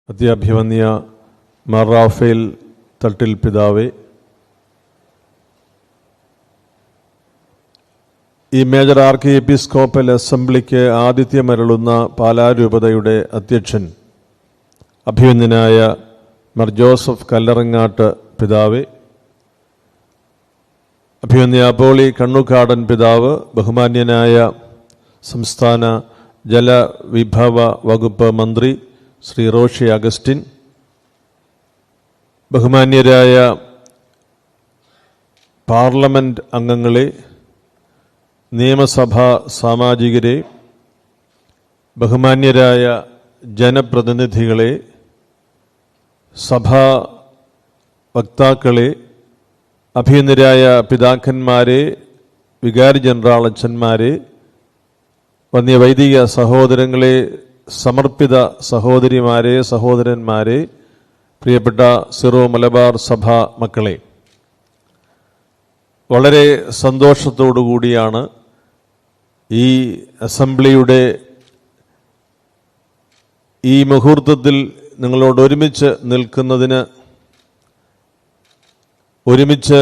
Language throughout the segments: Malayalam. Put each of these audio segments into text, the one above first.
അത്യഭിവന്യ മാർ റാഫേൽ തട്ടിൽ പിതാവേ, ഈ മേജർ ആർക്കി എപ്പിസ്കോപ്പൽ അസംബ്ലിക്ക് ആതിഥ്യമരുളുന്ന പാലാരൂപതയുടെ അധ്യക്ഷൻ അഭിവന്യനായ മാർ ജോസഫ് കല്ലറങ്ങാട്ട് പിതാവേ, അഭിവന്യ അപ്പോളി കണ്ണുകാടൻ പിതാവ്, ബഹുമാന്യനായ സംസ്ഥാന ജലവിഭവ വകുപ്പ് മന്ത്രി ശ്രീ റോഷി അഗസ്റ്റിൻ, ബഹുമാന്യരായ പാർലമെന്റ് അംഗങ്ങളെ, നിയമസഭാ സാമാജികരെ, ബഹുമാന്യരായ ജനപ്രതിനിധികളെ, സഭാ വക്താക്കളെ, അഭിനന്ദരായ പിതാക്കന്മാരെ, വികാരി ജനറൽ അച്ഛന്മാരെ, വന്യവൈദിക സഹോദരങ്ങളെ, സമർപ്പിത സഹോദരിമാരെ, സഹോദരന്മാരെ, പ്രിയപ്പെട്ട സിറോ മലബാർ സഭ മക്കളെ, വളരെ സന്തോഷത്തോടുകൂടിയാണ് ഈ അസംബ്ലിയുടെ ഈ മുഹൂർത്തത്തിൽ നിങ്ങളോട് ഒരുമിച്ച് നിൽക്കുന്നതിന്, ഒരുമിച്ച്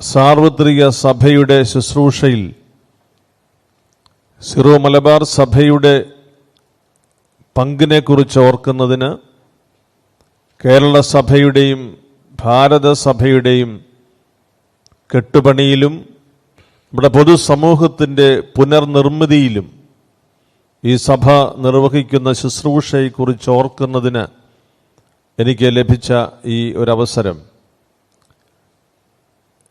സാർവത്രിക സഭയുടെ ശുശ്രൂഷയിൽ സിറോ മലബാർ സഭയുടെ പങ്കിനെക്കുറിച്ച് ഓർക്കുന്നതിന്, കേരള സഭയുടെയും ഭാരത സഭയുടെയും കെട്ടുപണിയിലും നമ്മുടെ പൊതുസമൂഹത്തിൻ്റെ പുനർനിർമ്മിതിയിലും ഈ സഭ നിർവഹിക്കുന്ന ശുശ്രൂഷയെക്കുറിച്ച് ഓർക്കുന്നതിന് എനിക്ക് ലഭിച്ച ഈ ഒരവസരം,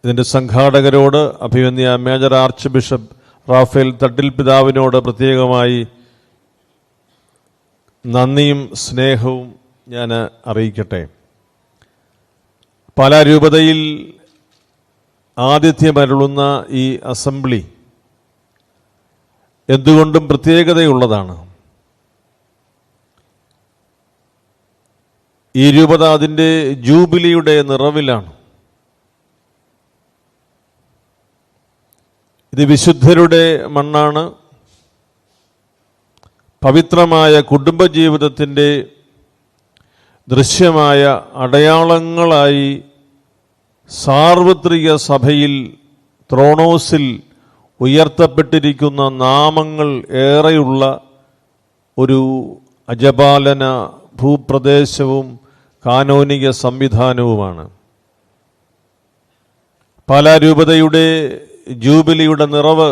ഇതിൻ്റെ സംഘാടകരോട്, അഭിവന്യ major arch bishop Raphael Thattil പിതാവിനോട് പ്രത്യേകമായി നന്ദിയും സ്നേഹവും ഞാൻ അറിയിക്കട്ടെ. പാലാരൂപതയിൽ ആതിഥ്യമരുളുന്ന ഈ അസംബ്ലി എന്തുകൊണ്ടും പ്രത്യേകതയുള്ളതാണ്. ഈ രൂപത അതിൻ്റെ ജൂബിലിയുടെ നിറവിലാണ്. ഇത് വിശുദ്ധരുടെ മണ്ണാണ്. പവിത്രമായ കുടുംബജീവിതത്തിൻ്റെ ദൃശ്യമായ അടയാളങ്ങളായി സാർവത്രിക സഭയിൽ ത്രോണോസിൽ ഉയർത്തപ്പെട്ടിരിക്കുന്ന നാമങ്ങൾ ഏറെയുള്ള ഒരു അജപാലന ഭൂപ്രദേശവും കാനോനിക സംവിധാനവുമാണ്. പാലാരൂപതയുടെ ജൂബിലിയുടെ നിറവ്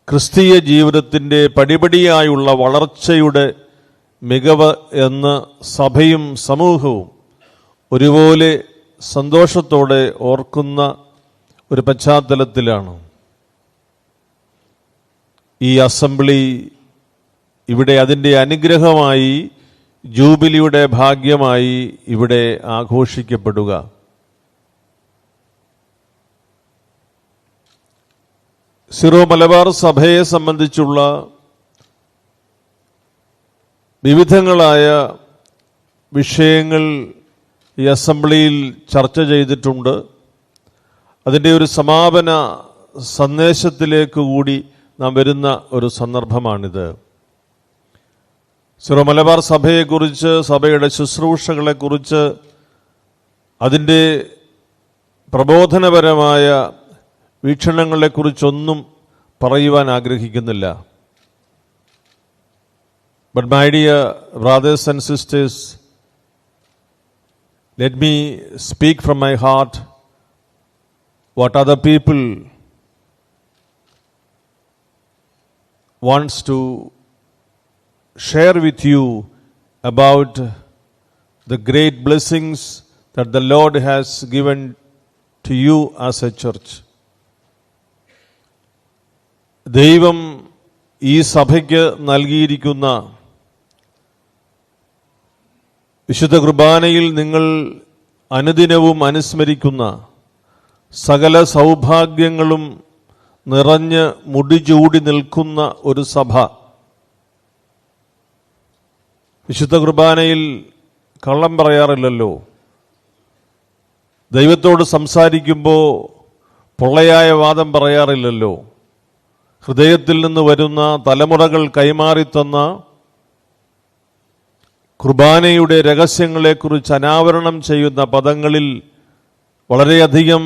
ക്രിസ്തീയ ജീവിതത്തിൻ്റെ പടിപടിയായുള്ള വളർച്ചയുടെ മികവ് എന്ന് സഭയും സമൂഹവും ഒരുപോലെ സന്തോഷത്തോടെ ഓർക്കുന്ന ഒരു പശ്ചാത്തലത്തിലാണ് ഈ അസംബ്ലി ഇവിടെ അതിൻ്റെ അനുഗ്രഹമായി, ജൂബിലിയുടെ ഭാഗ്യമായി ഇവിടെ ആഘോഷിക്കപ്പെടുക. സിറോ മലബാർ സഭയെ സംബന്ധിച്ചുള്ള വിവിധങ്ങളായ വിഷയങ്ങൾ ഈ അസംബ്ലിയിൽ ചർച്ച ചെയ്തിട്ടുണ്ട്. അതിൻ്റെ ഒരു സമാപന സന്ദേശത്തിലേക്ക് കൂടി നാം വരുന്ന ഒരു സന്ദർഭമാണിത്. സിറോ മലബാർ സഭയെക്കുറിച്ച്, സഭയുടെ ശുശ്രൂഷകളെക്കുറിച്ച്, അതിൻ്റെ പ്രബോധനപരമായ വീക്ഷണങ്ങളെക്കുറിച്ചൊന്നും പറയുവാൻ ആഗ്രഹിക്കുന്നില്ല. But my dear brothers and sisters, let me speak from my heart what other people wants to share with you about the great blessings that the Lord has given to you as a church. ദൈവം ഈ സഭയ്ക്ക് നൽകിയിരിക്കുന്ന വിശുദ്ധ കുർബാനയിൽ നിങ്ങൾ അനുദിനവും അനുസ്മരിക്കുന്ന സകല സൗഭാഗ്യങ്ങളും നിറഞ്ഞ് മുടിചൂടി നിൽക്കുന്ന ഒരു സഭ. വിശുദ്ധ കുർബാനയിൽ കള്ളം പറയാറില്ലല്ലോ. ദൈവത്തോട് സംസാരിക്കുമ്പോൾ പൊള്ളയായ വാദം പറയാറില്ലല്ലോ. ഹൃദയത്തിൽ നിന്ന് വരുന്ന, തലമുറകൾ കൈമാറിത്തന്ന കുർബാനയുടെ രഹസ്യങ്ങളെക്കുറിച്ച് അനാവരണം ചെയ്യുന്ന പദങ്ങളിൽ വളരെയധികം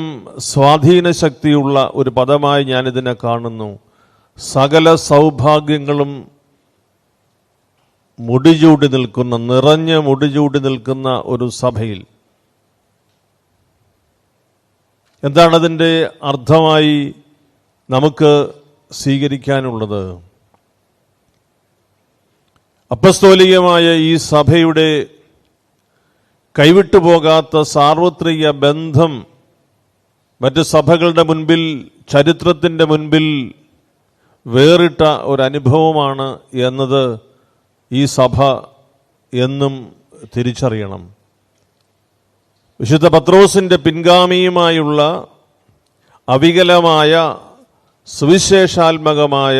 സ്വാധീന ശക്തിയുള്ള ഒരു പദമായി ഞാനിതിനെ കാണുന്നു. സകല സൗഭാഗ്യങ്ങളും മുടിചൂടി നിൽക്കുന്ന, നിറഞ്ഞ് മുടിചൂടി നിൽക്കുന്ന ഒരു സഭയിൽ എന്താണതിൻ്റെ അർത്ഥമായി നമുക്ക് സ്വീകരിക്കാനുള്ളത്? അപ്പസ്തോലികമായ ഈ സഭയുടെ കൈവിട്ടുപോകാത്ത സാർവത്രിക ബന്ധം മറ്റ് സഭകളുടെ മുൻപിൽ, ചരിത്രത്തിൻ്റെ മുൻപിൽ വേറിട്ട ഒരനുഭവമാണ് എന്നത് ഈ സഭ എന്നും തിരിച്ചറിയണം. വിശുദ്ധ പത്രോസിൻ്റെ പിൻഗാമിയുമായുള്ള അവികലമായ സുവിശേഷാത്മകമായ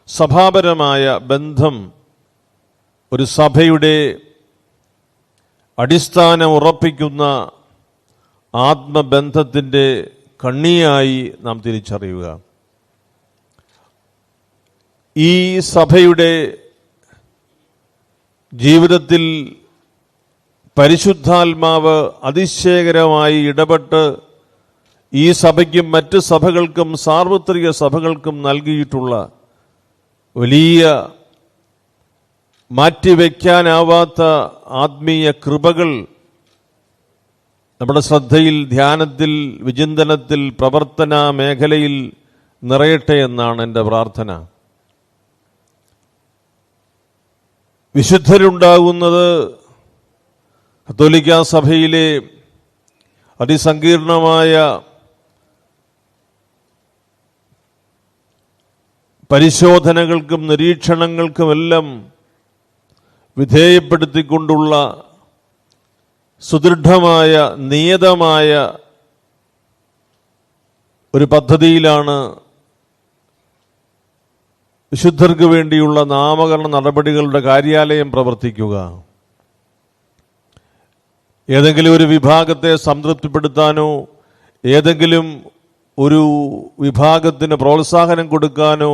സഭാപരമായ ബന്ധം ഒരു സഭയുടെ അടിസ്ഥാനം ഉറപ്പിക്കുന്ന ആത്മബന്ധത്തിൻ്റെ കണ്ണിയായി നാം തിരിച്ചറിയുക. ഈ സഭയുടെ ജീവിതത്തിൽ പരിശുദ്ധാത്മാവ് അതിശയകരമായി ഇടപെട്ട് ഈ സഭയ്ക്കും മറ്റ് സഭകൾക്കും സാർവത്രിക സഭകൾക്കും നൽകിയിട്ടുള്ള വലിയ മാറ്റിവെക്കാനാവാത്ത ആത്മീയ കൃപകൾ നമ്മുടെ ശ്രദ്ധയിൽ, ധ്യാനത്തിൽ, വിചിന്തനത്തിൽ, പ്രവർത്തന മേഖലയിൽ നിറയട്ടെ എന്നാണ് എൻ്റെ പ്രാർത്ഥന. വിശുദ്ധരുണ്ടാകുന്നത് കത്തോലിക്കാ സഭയിലെ അതിസങ്കീർണമായ പരിശോധനകൾക്കും നിരീക്ഷണങ്ങൾക്കുമെല്ലാം വിധേയപ്പെടുത്തിക്കൊണ്ടുള്ള സുദൃഢമായ, നിയതമായ ഒരു പദ്ധതിയിലാണ് വിശുദ്ധർക്ക് വേണ്ടിയുള്ള നാമകരണ നടപടികളുടെ കാര്യാലയം പ്രവർത്തിക്കുക. ഏതെങ്കിലും ഒരു വിഭാഗത്തെ സംതൃപ്തിപ്പെടുത്താനോ ഏതെങ്കിലും ഒരു വിഭാഗത്തിന് പ്രോത്സാഹനം കൊടുക്കാനോ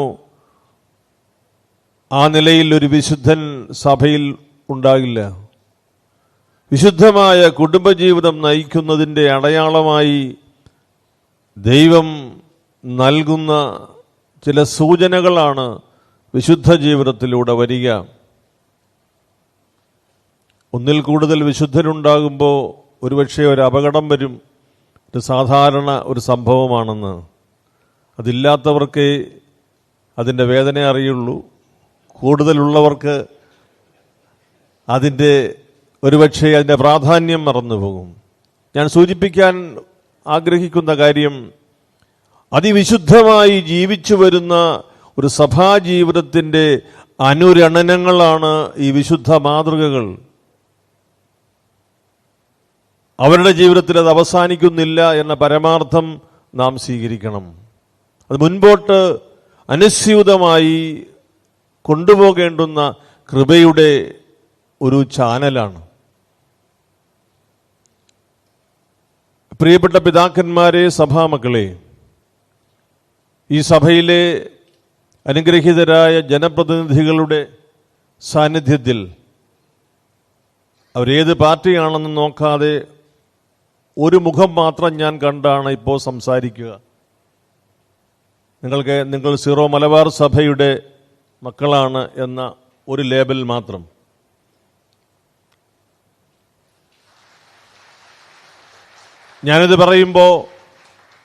ആ നിലയിൽ ഒരു വിശുദ്ധൻ സഭയിൽ ഉണ്ടാകില്ല. വിശുദ്ധമായ കുടുംബജീവിതം നയിക്കുന്നതിൻ്റെ അടയാളമായി ദൈവം നൽകുന്ന ചില സൂചനകളാണ് വിശുദ്ധ ജീവിതത്തിലൂടെ വരിക. ഒന്നിൽ കൂടുതൽ വിശുദ്ധരുണ്ടാകുമ്പോൾ ഒരുപക്ഷെ ഒരു അപകടം വരും. ഇത് സാധാരണ ഒരു സംഭവമാണെന്ന്. അതില്ലാത്തവർക്കേ അതിൻ്റെ വേദന അറിയുള്ളൂ. കൂടുതലുള്ളവർക്ക് അതിൻ്റെ ഒരുപക്ഷെ അതിൻ്റെ പ്രാധാന്യം മറന്നുപോകും. ഞാൻ സൂചിപ്പിക്കാൻ ആഗ്രഹിക്കുന്ന കാര്യം, അതിവിശുദ്ധമായി ജീവിച്ചു വരുന്ന ഒരു സഭാജീവിതത്തിൻ്റെ അനുരണനങ്ങളാണ് ഈ വിശുദ്ധ മാതൃകകൾ. അവരുടെ ജീവിതത്തിൽ അത് അവസാനിക്കുന്നില്ല എന്ന പരമാർത്ഥം നാം സ്വീകരിക്കണം. അത് മുൻപോട്ട് അനുസ്യൂതമായി കൊണ്ടുപോകേണ്ടുന്ന കൃപയുടെ ഒരു ചാനലാണ്. പ്രിയപ്പെട്ട പിതാക്കന്മാരെ, സഭാമക്കളെ, ഈ സഭയിലെ അനുഗ്രഹീതരായ ജനപ്രതിനിധികളുടെ സാന്നിധ്യത്തിൽ അവരേത് പാർട്ടിയാണെന്ന് നോക്കാതെ ഒരു മുഖം മാത്രം ഞാൻ കണ്ടാണ് ഇപ്പോൾ സംസാരിക്കുക. നിങ്ങൾ സീറോ മലബാർ സഭയുടെ മക്കളാണ് എന്ന ഒരു ലേബൽ മാത്രം. ഞാനിത് പറയുമ്പോൾ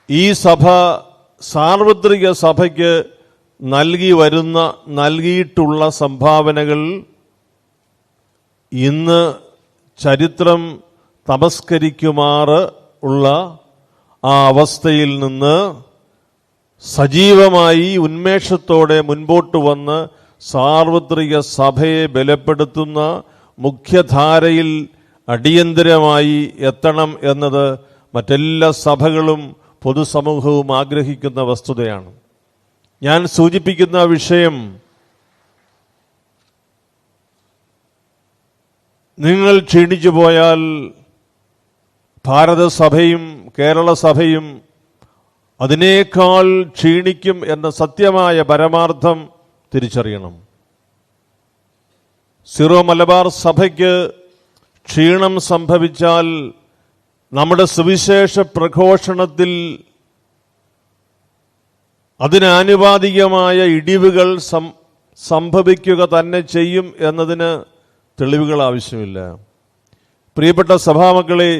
ഈ സഭ സാർവത്രിക സഭയ്ക്ക് നൽകിയിട്ടുള്ള സംഭാവനകൾ ഇന്ന് ചരിത്രം തമസ്കരിക്കുമാറ് ഉള്ള ആ അവസ്ഥയിൽ നിന്ന് സജീവമായി ഉന്മേഷത്തോടെ മുൻപോട്ട് വന്ന് സാർവത്രിക സഭയെ ബലപ്പെടുത്തുന്ന മുഖ്യധാരയിൽ അടിയന്തരമായി എത്തണം എന്നത് മറ്റെല്ലാ സഭകളും പൊതുസമൂഹവും ആഗ്രഹിക്കുന്ന വസ്തുതയാണ്. ഞാൻ സൂചിപ്പിക്കുന്ന വിഷയം, നിങ്ങൾ ക്ഷീണിച്ചു പോയാൽ ഭാരതസഭയും കേരള സഭയും അതിനേക്കാൾ ക്ഷീണിക്കും എന്ന സത്യമായ പരമാർത്ഥം തിരിച്ചറിയണം. സിറോ മലബാർ സഭയ്ക്ക് ക്ഷീണം സംഭവിച്ചാൽ നമ്മുടെ സുവിശേഷ പ്രഘോഷണത്തിൽ അതിനാനുപാതികമായ ഇടിവുകൾ സംഭവിക്കുക തന്നെ ചെയ്യും എന്നതിന് തെളിവുകൾ ആവശ്യമില്ല. പ്രിയപ്പെട്ട സഭാമക്കളെ,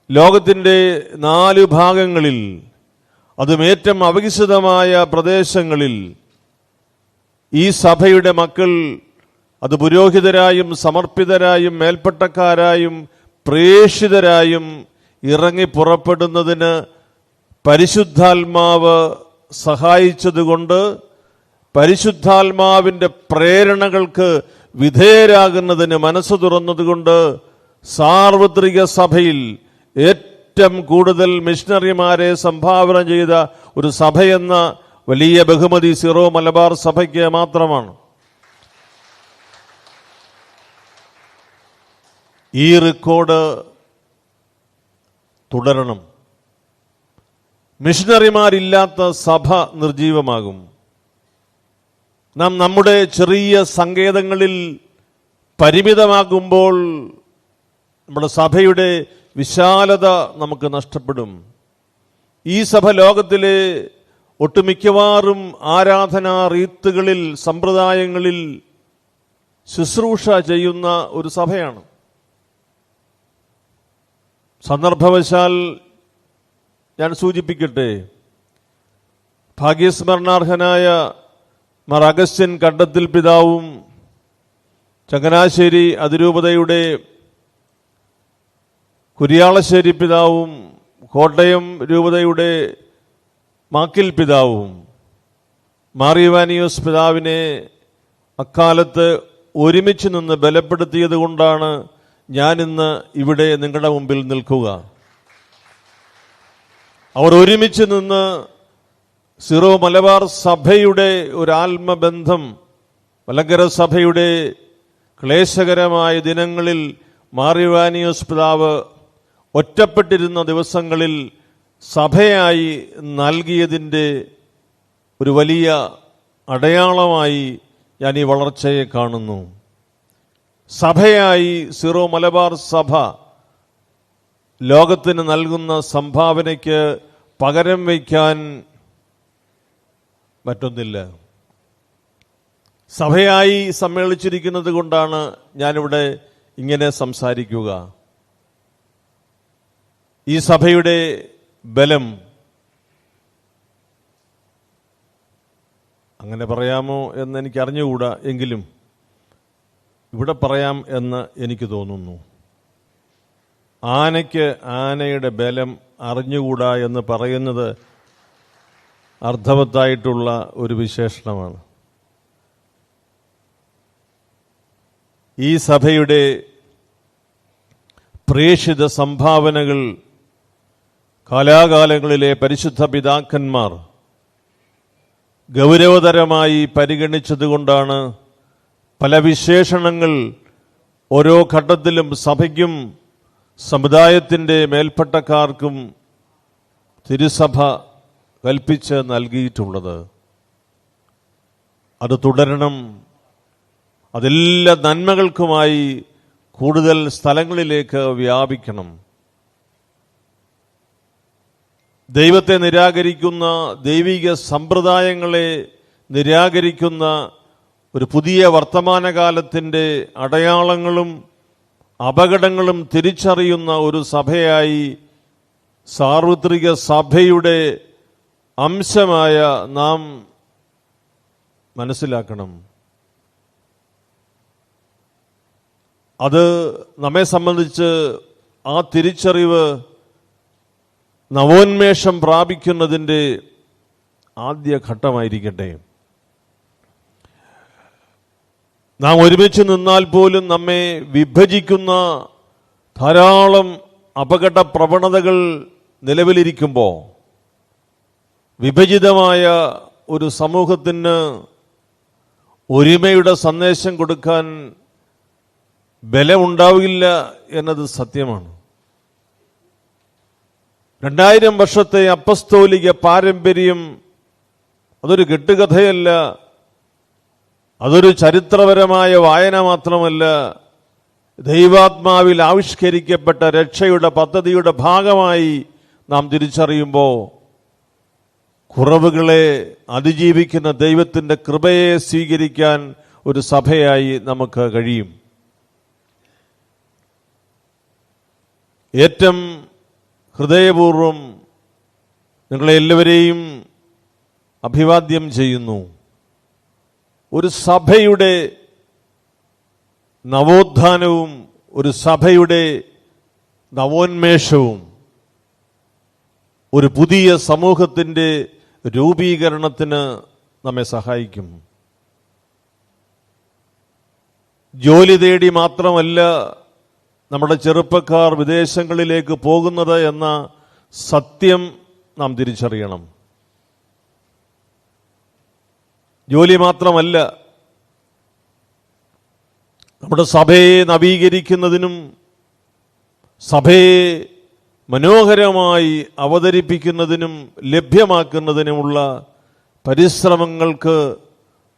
ലോകത്തിൻ്റെ 4 ഭാഗങ്ങളിൽ, അതും ഏറ്റവും അവികസിതമായ പ്രദേശങ്ങളിൽ ഈ സഭയുടെ മക്കൾ, അത് പുരോഹിതരായും സമർപ്പിതരായും മേൽപ്പട്ടക്കാരായും പ്രേഷിതരായും ഇറങ്ങി പുറപ്പെടുന്നതിന് പരിശുദ്ധാത്മാവ് സഹായിച്ചതുകൊണ്ട്, പരിശുദ്ധാത്മാവിൻ്റെ പ്രേരണകൾക്ക് വിധേയരാകുന്നതിന് മനസ്സ് തുറന്നതുകൊണ്ട് സാർവത്രിക സഭയിൽ ഏറ്റവും കൂടുതൽ മിഷണറിമാരെ സംഭാവന ചെയ്ത ഒരു സഭയെന്ന വലിയ ബഹുമതി സിറോ മലബാർ സഭയ്ക്ക് മാത്രമാണ്. ഈ റെക്കോർഡ് തുടരണം. മിഷണറിമാരില്ലാത്ത സഭ നിർജീവമാകും. നാം നമ്മുടെ ചെറിയ സങ്കേതങ്ങളിൽ പരിമിതമാകുമ്പോൾ നമ്മുടെ സഭയുടെ വിശാലത നമുക്ക് നഷ്ടപ്പെടും. ഈ സഭ ലോകത്തിലെ ഒട്ടുമിക്കവാറും ആരാധനാ റീത്തുകളിൽ, സമ്പ്രദായങ്ങളിൽ ശുശ്രൂഷ ചെയ്യുന്ന ഒരു സഭയാണ്. സന്ദർഭവശാൽ ഞാൻ സൂചിപ്പിക്കട്ടെ, ഭാഗ്യസ്മരണാർഹനായ മാർ അഗസ്റ്റിൻ കണ്ടത്തിൽ പിതാവും ചങ്ങനാശ്ശേരി അതിരൂപതയുടെ കുരിയാളശ്ശേരി പിതാവും കോട്ടയം രൂപതയുടെ മാക്കിൽ പിതാവും മാർ ഇവാനിയോസ് പിതാവിനെ അക്കാലത്ത് ഒരുമിച്ച് നിന്ന് ബലപ്പെടുത്തിയത് കൊണ്ടാണ് ഞാനിന്ന് ഇവിടെ നിങ്ങളുടെ മുമ്പിൽ നിൽക്കുക. അവർ ഒരുമിച്ച് നിന്ന് സിറോ മലബാർ സഭയുടെ ഒരു ആത്മബന്ധം, മലങ്കര സഭയുടെ ക്ലേശകരമായ ദിനങ്ങളിൽ മാർ ഇവാനിയോസ് പിതാവ് ഒറ്റപ്പെട്ടിരുന്ന ദിവസങ്ങളിൽ സഭയായി നൽകിയതിൻ്റെ ഒരു വലിയ അടയാളമായി ഞാൻ ഈ വളർച്ചയെ കാണുന്നു. സഭയായി സിറോ മലബാർ സഭ ലോകത്തിന് നൽകുന്ന സംഭാവനയ്ക്ക് പകരം വയ്ക്കാൻ മറ്റൊന്നില്ല. സഭയായി സമ്മേളിച്ചിരിക്കുന്നത് കൊണ്ടാണ് ഞാനിവിടെ ഇങ്ങനെ സംസാരിക്കുക. ഈ സഭയുടെ ബലം, അങ്ങനെ പറയാമോ എന്ന് എനിക്ക് അറിഞ്ഞുകൂടാ, എങ്കിലും ഇവിടെ പറയാം എന്ന് എനിക്ക് തോന്നുന്നു. ആനയ്ക്ക് ആനയുടെ ബലം അറിഞ്ഞുകൂടാ എന്ന് പറയുന്നത് അർത്ഥവത്തായിട്ടുള്ള ഒരു വിശേഷണമാണ്. ഈ സഭയുടെ പ്രേഷിത സംഭാവനകൾ കാലാകാലങ്ങളിലെ പരിശുദ്ധ പിതാക്കന്മാർ ഗൗരവതരമായി പരിഗണിച്ചതുകൊണ്ടാണ് പല വിശേഷണങ്ങൾ ഓരോ ഘട്ടത്തിലും സഭയ്ക്കും സമുദായത്തിൻ്റെ മേൽപ്പട്ടക്കാർക്കും തിരുസഭ കൽപ്പിച്ച് നൽകിയിട്ടുള്ളത്. അത് തുടരണം. അതെല്ലാ നന്മകൾക്കുമായി കൂടുതൽ സ്ഥലങ്ങളിലേക്ക് വ്യാപിക്കണം. ദൈവത്തെ നിരാകരിക്കുന്ന, ദൈവിക സമ്പ്രദായങ്ങളെ നിരാകരിക്കുന്ന ഒരു പുതിയ വർത്തമാനകാലത്തിൻ്റെ അടയാളങ്ങളും അപകടങ്ങളും തിരിച്ചറിയുന്ന ഒരു സഭയായി, സാർവത്രിക സഭയുടെ അംശമായ നാം മനസ്സിലാക്കണം. അത് നമ്മെ സംബന്ധിച്ച് ആ തിരിച്ചറിവ് നവോന്മേഷം പ്രാപിക്കുന്നതിൻ്റെ ആദ്യ ഘട്ടമായിരിക്കട്ടെ. നാം ഒരുമിച്ച് നിന്നാൽ പോലും നമ്മെ വിഭജിക്കുന്ന ധാരാളം അപകട പ്രവണതകൾ നിലവിലിരിക്കുമ്പോൾ, വിഭജിതമായ ഒരു സമൂഹത്തിന് ഒരുമയുടെ സന്ദേശം കൊടുക്കാൻ ബലമുണ്ടാവില്ല എന്നത് സത്യമാണ്. 2000 വർഷത്തെ അപ്പസ്തോലിക പാരമ്പര്യം അതൊരു കെട്ടുകഥയല്ല. അതൊരു ചരിത്രപരമായ വായന മാത്രമല്ല, ദൈവാത്മാവിൽ ആവിഷ്കരിക്കപ്പെട്ട രക്ഷയുടെ പദ്ധതിയുടെ ഭാഗമായി നാം തിരിച്ചറിയുമ്പോൾ കുറവുകളെ അതിജീവിക്കുന്ന ദൈവത്തിൻ്റെ കൃപയെ സ്വീകരിക്കാൻ ഒരു സഭയായി നമുക്ക് കഴിയും. ഏറ്റവും ഹൃദയപൂർവ്വം നിങ്ങളെ എല്ലാവരെയും അഭിവാദ്യം ചെയ്യുന്നു. ഒരു സഭയുടെ നവോത്ഥാനവും ഒരു സഭയുടെ നവോന്മേഷവും ഒരു പുതിയ സമൂഹത്തിൻ്റെ രൂപീകരണത്തിന് നമ്മെ സഹായിക്കും. ജോലി തേടി മാത്രമല്ല നമ്മുടെ ചെറുപ്പക്കാർ വിദേശങ്ങളിലേക്ക് പോകുന്നത് എന്ന സത്യം നാം തിരിച്ചറിയണം. ജോലി മാത്രമല്ല, നമ്മുടെ സഭയെ നവീകരിക്കുന്നതിനും സഭയെ മനോഹരമായി അവതരിപ്പിക്കുന്നതിനും ലഭ്യമാക്കുന്നതിനുമുള്ള പരിശ്രമങ്ങൾക്ക്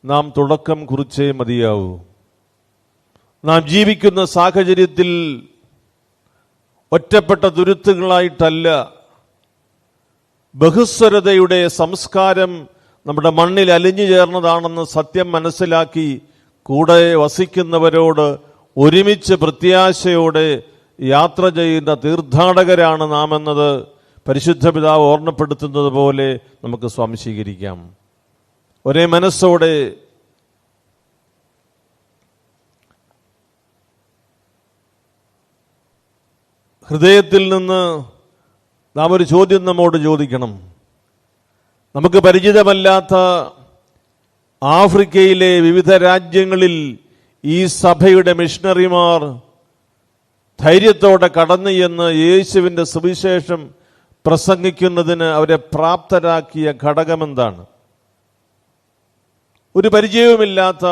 നാം തുടക്കം കുറിച്ചേ മതിയാവൂ. നാം ജീവിക്കുന്ന സാഹചര്യത്തിൽ ഒറ്റപ്പെട്ട തുരുത്തുകളായിട്ടല്ല, ബഹുസ്വരതയുടെ സംസ്കാരം നമ്മുടെ മണ്ണിൽ അലിഞ്ഞു ചേർന്നതാണെന്ന് സത്യം മനസ്സിലാക്കി കൂടെ വസിക്കുന്നവരോട് ഒരുമിച്ച് പ്രത്യാശയോടെ യാത്ര ചെയ്യുന്ന തീർത്ഥാടകരാണ് നാം എന്നത് പരിശുദ്ധ പിതാവ് ഓർമ്മപ്പെടുത്തുന്നത് പോലെ നമുക്ക് സ്വാംശീകരിക്കാം. ഒരേ മനസ്സോടെ ഹൃദയത്തിൽ നിന്ന് നാം ഒരു ചോദ്യം നമ്മോട് ചോദിക്കണം. നമുക്ക് പരിചിതമല്ലാത്ത ആഫ്രിക്കയിലെ വിവിധ രാജ്യങ്ങളിൽ ഈ സഭയുടെ മിഷണറിമാർ ധൈര്യത്തോടെ കടന്നു ചെന്ന് യേശുവിൻ്റെ സുവിശേഷം പ്രസംഗിക്കുന്നതിന് അവരെ പ്രാപ്തരാക്കിയ ഘടകമെന്താണ്? ഒരു പരിചയവുമില്ലാത്ത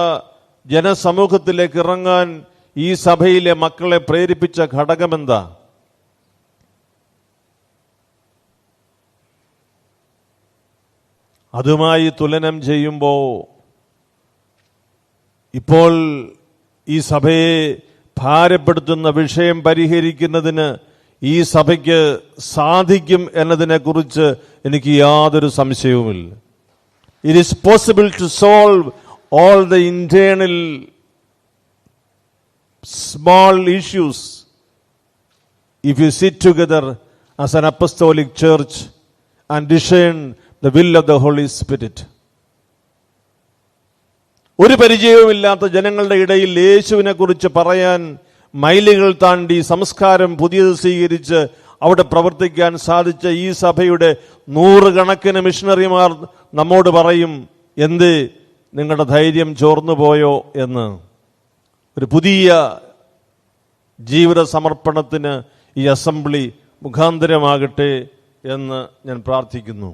ജനസമൂഹത്തിലേക്ക് ഇറങ്ങാൻ ഈ സഭയിലെ മക്കളെ പ്രേരിപ്പിച്ച ഘടകമെന്താ? അതുമായി തുലനം ചെയ്യുമ്പോൾ ഇപ്പോൾ ഈ സഭയെ ഭാരപ്പെടുത്തുന്ന വിഷയം പരിഹരിക്കുന്നതിന് ഈ സഭയ്ക്ക് സാധിക്കും എന്നതിനെക്കുറിച്ച് എനിക്ക് യാതൊരു സംശയവുമില്ല. It is possible to solve all the internal small issues if you sit together as an apostolic church and discern the will of the Holy Spirit. ഒരു പരിചയവുമില്ലാത്ത ജനങ്ങളുടെ ഇടയിൽ യേശുവിനെ കുറിച്ച് പറയാൻ മൈലുകൾ താണ്ടി സംസ്കാരം പുതിയത് സ്വീകരിച്ച് അവിടെ പ്രവർത്തിക്കാൻ സാധിച്ച ഈ സഭയുടെ നൂറുകണക്കിന് മിഷണറിമാർ നമ്മോട് പറയും, എന്ത് നിങ്ങളുടെ ധൈര്യം ചോർന്നുപോയോ എന്ന്. ഒരു പുതിയ ജീവിത സമർപ്പണത്തിന് ഈ അസംബ്ലി മുഖാന്തരമാകട്ടെ എന്ന് ഞാൻ പ്രാർത്ഥിക്കുന്നു.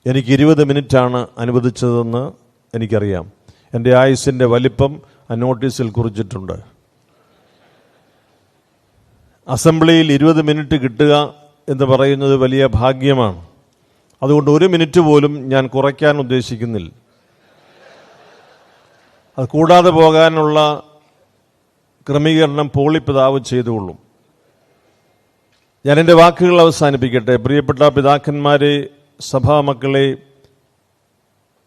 എനിക്ക് 20 മിനിറ്റാണ് അനുവദിച്ചതെന്ന് എനിക്കറിയാം. എൻ്റെ ആയുസ്സിൻ്റെ വലിപ്പം ആ നോട്ടീസിൽ കുറിച്ചിട്ടുണ്ട്. അസംബ്ലിയിൽ 20 മിനിറ്റ് കിട്ടുക എന്ന് പറയുന്നത് വലിയ ഭാഗ്യമാണ്. അതുകൊണ്ട് 1 മിനിറ്റ് പോലും ഞാൻ കുറയ്ക്കാൻ ഉദ്ദേശിക്കുന്നില്ല. അത് കൂടാതെ പോകാനുള്ള ക്രമീകരണം പോളിപ്പിതാവ് ചെയ്തുകൊള്ളും. ഞാൻ എൻ്റെ വാക്കുകൾ അവസാനിപ്പിക്കട്ടെ. പ്രിയപ്പെട്ട പിതാക്കന്മാരെ, സഭാമക്കളെ,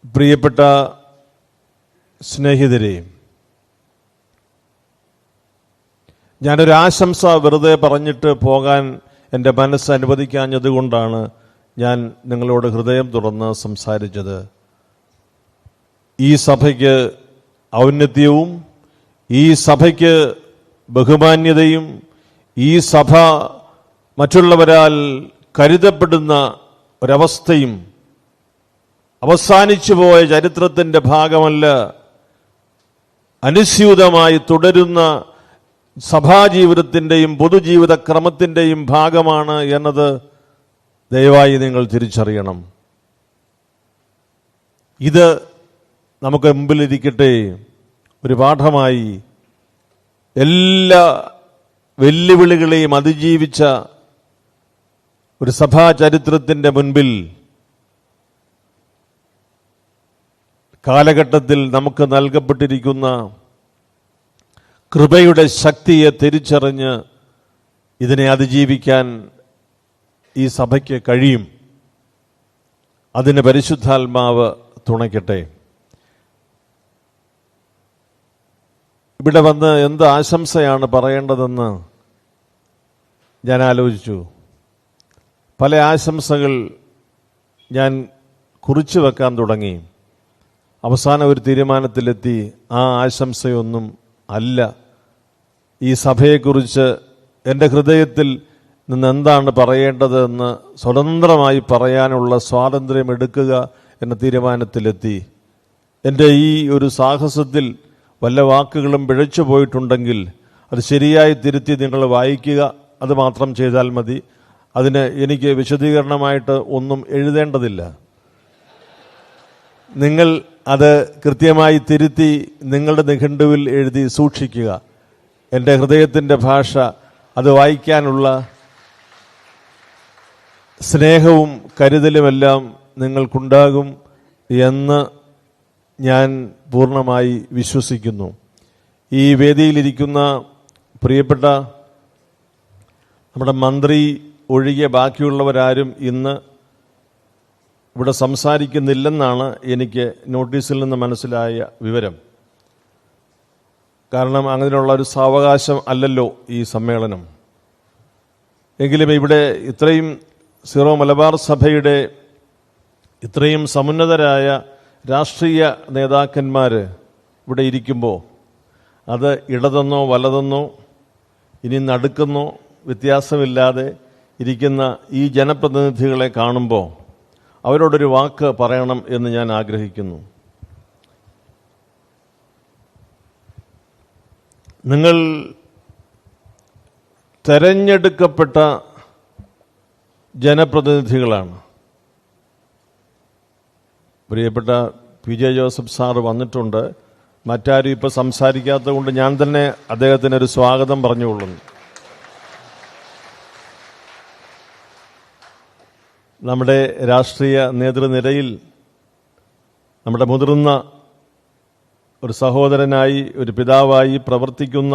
പ്രിയപ്പെട്ട സ്നേഹിതരെ, ഞാനൊരു ആശംസ വെറുതെ പറഞ്ഞിട്ട് പോകാൻ എൻ്റെ മനസ്സ് അനുവദിക്കാഞ്ഞതുകൊണ്ടാണ് ഞാൻ നിങ്ങളോട് ഹൃദയം തുറന്ന് സംസാരിച്ചത്. ഈ സഭയ്ക്ക് ഔന്നത്യവും ഈ സഭയ്ക്ക് ബഹുമാന്യതയും ഈ സഭ മറ്റുള്ളവരാൽ കരുതപ്പെടുന്ന ഒരവസ്ഥയും അവസാനിച്ചു പോയ ചരിത്രത്തിൻ്റെ ഭാഗമല്ല, അനുസ്യൂതമായി തുടരുന്ന സഭാജീവിതത്തിൻ്റെയും പൊതുജീവിത ക്രമത്തിൻ്റെയും ഭാഗമാണ് എന്നത് ദയവായി നിങ്ങൾ തിരിച്ചറിയണം. ഇത് നമുക്ക് മുമ്പിലിരിക്കട്ടെ ഒരു പാഠമായി. എല്ലാ വെല്ലുവിളികളെയും അതിജീവിച്ച ഒരു സഭാ ചരിത്രത്തിൻ്റെ മുൻപിൽ കാലഘട്ടത്തിൽ നമുക്ക് നൽകപ്പെട്ടിരിക്കുന്ന കൃപയുടെ ശക്തിയെ തിരിച്ചറിഞ്ഞ് ഇതിനെ അതിജീവിക്കാൻ ഈ സഭയ്ക്ക് കഴിയും. അതിന് പരിശുദ്ധാത്മാവ് തുണയ്ക്കട്ടെ. ഇവിടെ വന്ന് എന്ത് ആശംസയാണ് പറയേണ്ടതെന്ന് ഞാൻ ആലോചിച്ചു. പല ആശംസകൾ ഞാൻ കുറിച്ചു വെക്കാൻ തുടങ്ങി. അവസാനം ഒരു തീരുമാനത്തിലെത്തി, ആ ആശംസയൊന്നും അല്ല. ഈ സഭയെക്കുറിച്ച് എൻ്റെ ഹൃദയത്തിൽ നിന്ന് എന്താണ് പറയേണ്ടതെന്ന് സ്വതന്ത്രമായി പറയാനുള്ള സ്വാതന്ത്ര്യം എടുക്കുക എന്ന തീരുമാനത്തിലെത്തി. എൻ്റെ ഈ ഒരു സാഹസത്തിൽ വല്ല വാക്കുകളും പിഴച്ചു പോയിട്ടുണ്ടെങ്കിൽ അത് ശരിയായി തിരുത്തി നിങ്ങൾ വായിക്കുക. അത് മാത്രം ചെയ്താൽ മതി. അതിന് എനിക്ക് വിശദീകരണമായിട്ട് ഒന്നും എഴുതേണ്ടതില്ല. നിങ്ങൾ അത് കൃത്യമായി തിരുത്തി നിങ്ങളുടെ നിഘണ്ടുവിൽ എഴുതി സൂക്ഷിക്കുക. എൻ്റെ ഹൃദയത്തിൻ്റെ ഭാഷ അത് വായിക്കാനുള്ള സ്നേഹവും കരുതലുമെല്ലാം നിങ്ങൾക്കുണ്ടാകും എന്ന് ഞാൻ പൂർണ്ണമായി വിശ്വസിക്കുന്നു. ഈ വേദിയിലിരിക്കുന്ന പ്രിയപ്പെട്ട നമ്മുടെ മന്ത്രി ഒഴികെ ബാക്കിയുള്ളവരാരും ഇന്ന് ഇവിടെ സംസാരിക്കുന്നില്ലെന്നാണ് എനിക്ക് നോട്ടീസിൽ നിന്ന് മനസ്സിലായ വിവരം. കാരണം അങ്ങനെയുള്ള ഒരു സാവകാശം അല്ലല്ലോ ഈ സമ്മേളനം. എങ്കിലും ഇവിടെ ഇത്രയും സീറോ മലബാർ സഭയുടെ ഇത്രയും സമുന്നതരായ രാഷ്ട്രീയ നേതാക്കന്മാർ ഇവിടെ ഇരിക്കുമ്പോൾ അത് ഇടതെന്നോ വലതെന്നോ ഇനി നടുക്കെന്നോ വ്യത്യാസമില്ലാതെ ഇരിക്കുന്ന ഈ ജനപ്രതിനിധികളെ കാണുമ്പോൾ അവരോടൊരു വാക്ക് പറയണം എന്ന് ഞാൻ ആഗ്രഹിക്കുന്നു. നിങ്ങൾ തെരഞ്ഞെടുക്കപ്പെട്ട ജനപ്രതിനിധികളാണ്. പ്രിയപ്പെട്ട പി ജെ ജോസഫ് സാറ് വന്നിട്ടുണ്ട്. മറ്റാരും ഇപ്പോൾ സംസാരിക്കാത്തത് കൊണ്ട് ഞാൻ തന്നെ അദ്ദേഹത്തിനൊരു സ്വാഗതം പറഞ്ഞുകൊള്ളുന്നു. നമ്മുടെ രാഷ്ട്രീയ നേതൃനിരയിൽ നമ്മുടെ മുതിർന്ന ഒരു സഹോദരനായി, ഒരു പിതാവായി പ്രവർത്തിക്കുന്ന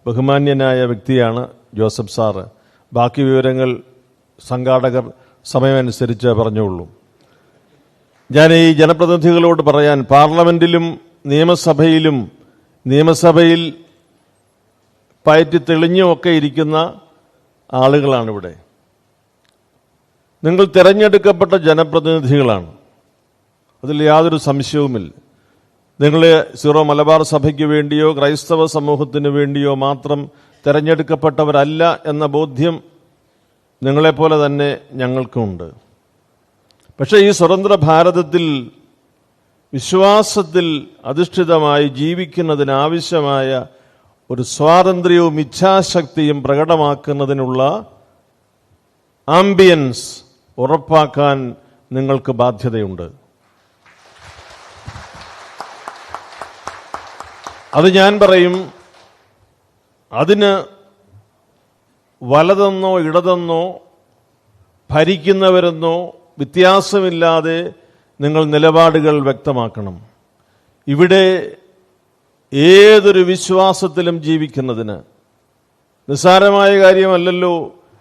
ബഹുമാന്യനായ വ്യക്തിയാണ് ജോസഫ് സാറ്. ബാക്കി വിവരങ്ങൾ സംഘാടകർ സമയമനുസരിച്ച് പറഞ്ഞുകൊള്ളൂ. ഞാൻ ഈ ജനപ്രതിനിധികളോട് പറയാൻ, പാർലമെന്റിലും നിയമസഭയിൽ പയറ്റി തെളിഞ്ഞുമൊക്കെ ഇരിക്കുന്ന ആളുകളാണിവിടെ. നിങ്ങൾ തിരഞ്ഞെടുക്കപ്പെട്ട ജനപ്രതിനിധികളാണ്, അതിൽ യാതൊരു സംശയവുമില്ല. നിങ്ങൾ സീറോ മലബാർ സഭയ്ക്ക് വേണ്ടിയോ ക്രൈസ്തവ സമൂഹത്തിന് വേണ്ടിയോ മാത്രം തിരഞ്ഞെടുക്കപ്പെട്ടവരല്ല എന്ന ബോധ്യം നിങ്ങളെപ്പോലെ തന്നെ ഞങ്ങൾക്കുമുണ്ട്. പക്ഷേ ഈ സ്വതന്ത്ര ഭാരതത്തിൽ വിശ്വാസത്തിൽ അധിഷ്ഠിതമായി ജീവിക്കുന്നതിനാവശ്യമായ ഒരു സ്വാതന്ത്ര്യവും ഇച്ഛാശക്തിയും പ്രകടമാക്കുന്നതിനുള്ള ആംബിയൻസ് ഉറപ്പാക്കാൻ നിങ്ങൾക്ക് ബാധ്യതയുണ്ട്. അത് ഞാൻ പറയും, അതിന് വലതെന്നോ ഇടതെന്നോ ഭരിക്കുന്നവരെന്നോ വ്യത്യാസമില്ലാതെ നിങ്ങൾ നിലപാടുകൾ വ്യക്തമാക്കണം. ഇവിടെ ഏതൊരു വിശ്വാസത്തിലും ജീവിക്കുന്നതിന് നിസ്സാരമായ കാര്യമല്ലല്ലോ.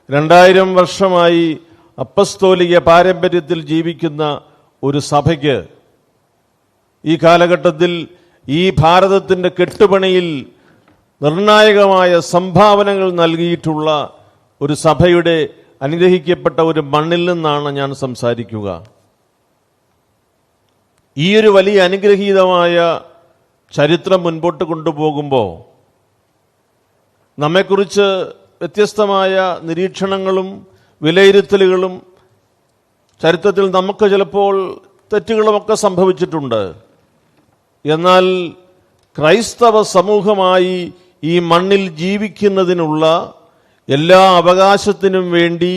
2000 വർഷമായി അപ്പസ്തോലിക പാരമ്പര്യത്തിൽ ജീവിക്കുന്ന ഒരു സഭയ്ക്ക് ഈ കാലഘട്ടത്തിൽ ഈ ഭാരതത്തിൻ്റെ കെട്ടുപണിയിൽ നിർണായകമായ സംഭാവനകൾ നൽകിയിട്ടുള്ള ഒരു സഭയുടെ അനുഗ്രഹിക്കപ്പെട്ട ഒരു മണ്ണിൽ നിന്നാണ് ഞാൻ സംസാരിക്കുക. ഈ ഒരു വലിയ അനുഗ്രഹീതമായ ചരിത്രം മുൻപോട്ട് കൊണ്ടുപോകുമ്പോൾ നമ്മെക്കുറിച്ച് വ്യത്യസ്തമായ നിരീക്ഷണങ്ങളും വിലയിരുത്തലുകളും ചരിത്രത്തിൽ നമുക്ക് ചിലപ്പോൾ തെറ്റുകളുമൊക്കെ സംഭവിച്ചിട്ടുണ്ട്. എന്നാൽ ക്രൈസ്തവ സമൂഹമായി ഈ മണ്ണിൽ ജീവിക്കുന്നതിനുള്ള എല്ലാ അവകാശത്തിനും വേണ്ടി,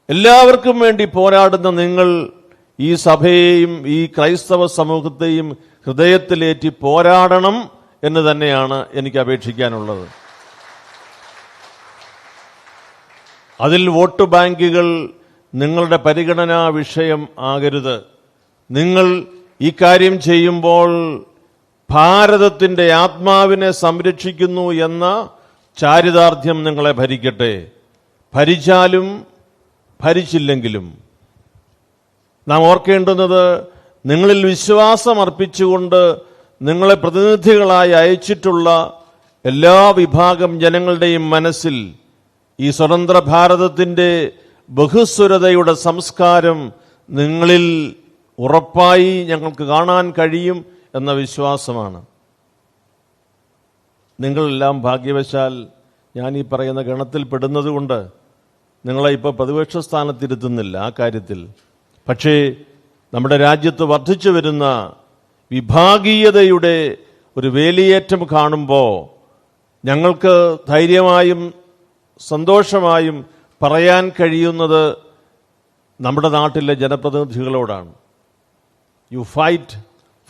എല്ലാവർക്കും വേണ്ടി പോരാടുന്ന നിങ്ങൾ ഈ സഭയെയും ഈ ക്രൈസ്തവ സമൂഹത്തെയും ഹൃദയത്തിലേറ്റി പോരാടണം എന്ന് തന്നെയാണ് എനിക്ക് അപേക്ഷിക്കാനുള്ളത്. അതിൽ വോട്ട് ബാങ്കുകൾ നിങ്ങളുടെ പരിഗണനാ വിഷയം ആകരുത്. നിങ്ങൾ ഈ കാര്യം ചെയ്യുമ്പോൾ ഭാരതത്തിന്റെ ആത്മാവിനെ സംരക്ഷിക്കുന്നു എന്ന ചാരിതാർത്ഥ്യം നിങ്ങളെ ഭരിക്കട്ടെ. ഭരിച്ചാലും ഭരിച്ചില്ലെങ്കിലും നാം ഓർക്കേണ്ടുന്നത്, നിങ്ങളിൽ വിശ്വാസം അർപ്പിച്ചുകൊണ്ട് നിങ്ങളെ പ്രതിനിധികളായി അയച്ചിട്ടുള്ള എല്ലാ വിഭാഗം ജനങ്ങളുടെയും മനസ്സിൽ ഈ സ്വതന്ത്ര ഭാരതത്തിന്റെ ബഹുസ്വരതയുടെ സംസ്കാരം നിങ്ങളിൽ ഉറപ്പായി ഞങ്ങൾക്ക് കാണാൻ കഴിയും എന്ന വിശ്വാസമാണ്. നിങ്ങളെല്ലാം ഭാഗ്യവശാൽ ഞാൻ ഈ പറയുന്ന ഗണത്തിൽ പെടുന്നതുകൊണ്ട് നിങ്ങളെ ഇപ്പോൾ പ്രതിപക്ഷ സ്ഥാനത്തിരുത്തുന്നില്ല ആ കാര്യത്തിൽ. പക്ഷേ നമ്മുടെ രാജ്യത്ത് വർദ്ധിച്ചു വരുന്ന വിഭാഗീയതയുടെ ഒരു വേലിയേറ്റം കാണുമ്പോൾ ഞങ്ങൾക്ക് ധൈര്യമായും സന്തോഷമായും പറയാൻ കഴിയുന്നത് നമ്മുടെ നാട്ടിലെ ജനപ്രതിനിധികളോടാണ്. You fight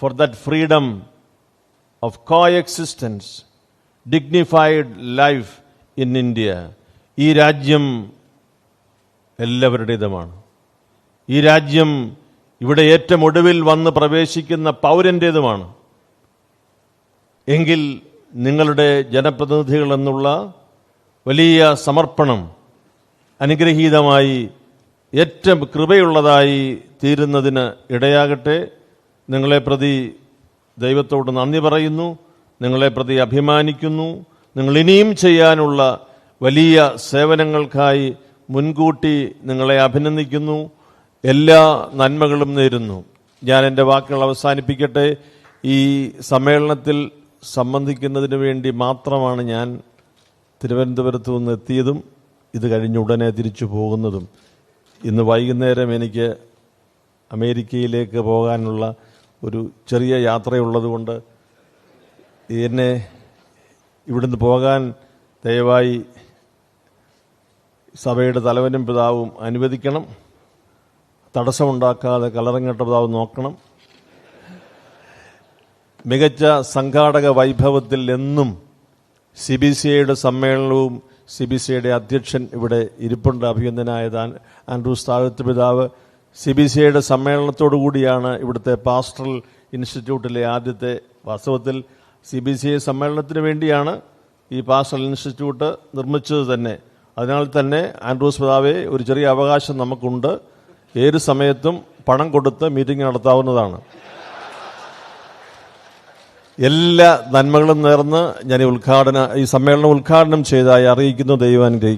for that freedom of coexistence, dignified life in India. ഈ രാജ്യം എല്ലാവരുടേതുമാണ്. ഈ രാജ്യം ഇവിടെ ഏറ്റവും ഒടുവിൽ വന്ന് പ്രവേശിക്കുന്ന പൗരൻ്റേതുമാണ്. എങ്കിൽ നിങ്ങളുടെ ജനപ്രതിനിധികൾ എന്നുള്ള വലിയ സമർപ്പണം അനുഗ്രഹീതമായി ഏറ്റവും കൃപയുള്ളതായി തീരുന്നതിന് ഇടയാകട്ടെ. നിങ്ങളെ പ്രതി ദൈവത്തോട് നന്ദി പറയുന്നു, നിങ്ങളെ പ്രതി അഭിമാനിക്കുന്നു. നിങ്ങൾ ഇനിയും ചെയ്യാനുള്ള വലിയ സേവനങ്ങൾക്കായി മുൻകൂട്ടി നിങ്ങളെ അഭിനന്ദിക്കുന്നു. എല്ലാ നന്മകളും നേരുന്നു. ഞാൻ എൻ്റെ വാക്കുകൾ അവസാനിപ്പിക്കട്ടെ. ഈ സമ്മേളനത്തിൽ സംബന്ധിക്കുന്നതിന് വേണ്ടി മാത്രമാണ് ഞാൻ തിരുവനന്തപുരത്ത് നിന്ന് എത്തിയതും ഇത് കഴിഞ്ഞ് ഉടനെ തിരിച്ചു പോകുന്നതും. ഇന്ന് വൈകുന്നേരം എനിക്ക് അമേരിക്കയിലേക്ക് പോകാനുള്ള ഒരു ചെറിയ യാത്രയുള്ളതുകൊണ്ട് എന്നെ ഇവിടുന്ന് പോകാൻ ദയവായി സഭയുടെ തലവനും പിതാവും അനുവദിക്കണം. തടസ്സമുണ്ടാക്കാതെ കലറങ്ങട്ട പിതാവ് നോക്കണം. മികച്ച സംഘാടക വൈഭവത്തിൽ എന്നും CBCIയുടെ സമ്മേളനവും CBCIയുടെ അധ്യക്ഷൻ ഇവിടെ ഇരിപ്പുണ്ട്, അഭിനന്ദനായ ആൻഡ്രൂസ് താഴത്ത് പിതാവ്. CBCIയുടെ സമ്മേളനത്തോടു കൂടിയാണ് ഇവിടുത്തെ പാസ്റ്ററൽ ഇൻസ്റ്റിറ്റ്യൂട്ടിലെ ആദ്യത്തെ, വാസ്തവത്തിൽ CBCI സമ്മേളനത്തിന് വേണ്ടിയാണ് ഈ പാസ്റ്ററൽ ഇൻസ്റ്റിറ്റ്യൂട്ട് നിർമ്മിച്ചത് തന്നെ. അതിനാൽ തന്നെ ആൻഡ്രൂസ് പിതാവെ, ഒരു ചെറിയ അവകാശം നമുക്കുണ്ട്. ഏത് സമയത്തും പണം കൊടുത്ത് മീറ്റിംഗ് നടത്താവുന്നതാണ്. എല്ലാ നന്മകളും നേർന്ന് ഞാൻ ഈ സമ്മേളനം ഉദ്ഘാടനം ചെയ്തതായി അറിയിക്കുന്നു. ദൈവം അനുഗ്രഹിക്കട്ടെ.